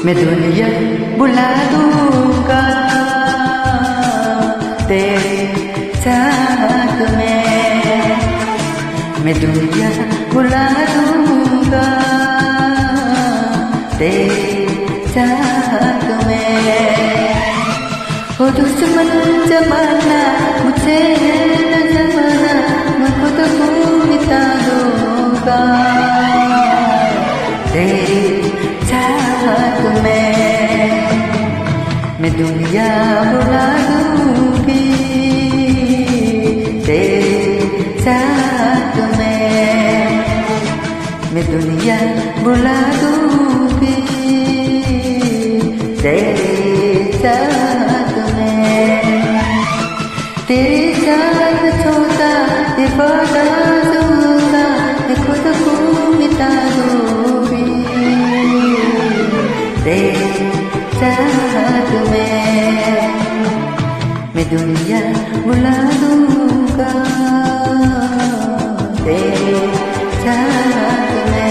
मैं दुनिया बुला दूंगा तेरे साथ में, मैं दुनिया बुला दूंगा तेरे साथ में। वो दुश्मन जमाना मुझे न जमाना, मैं खुद को मिटा दूंगा तेरे साथ में। मैं दुनिया बुला दूंगी तेरे साथ में, मैं दुनिया बुला दूंगी तेरे साथ में। तेरे साथ छोटा ये वादा दूंगा, मैं खुद को मिटा दूंगी तेरे साथ में। मैं दुनिया बुला दूंगा तेरे साथ में।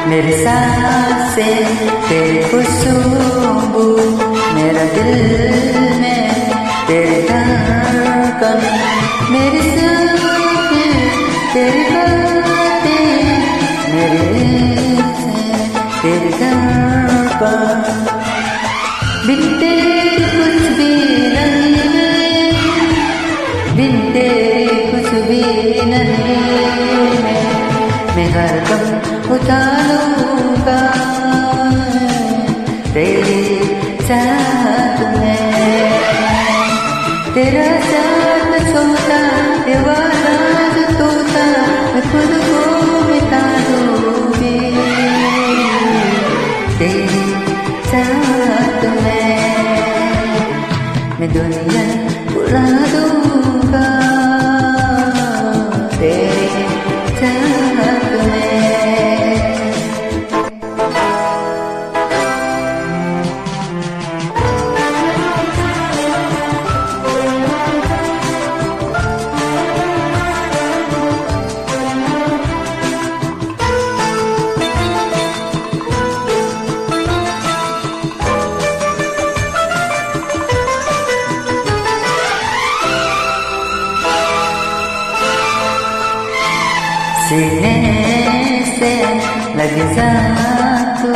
मेरे सांसें तेरी खुशबू, मेरा दिल में तेरी धड़कन, मेरी सांसें तेरी बातें, मेरे दिल से तेरी धड़कन। बिन तेरे कुछ भी नहीं, बिन तेरे कुछ भी नहीं, मैं हर दम उठा लूंगा तेरे साथ में। तेरा साथ छोटा ये वादा जो टूटा, मैं खुद को मिटा दूंगी तेरे साथ में। मैं दुनिया बुला दूंगा तेरे साथ में। सीने से लग जा तू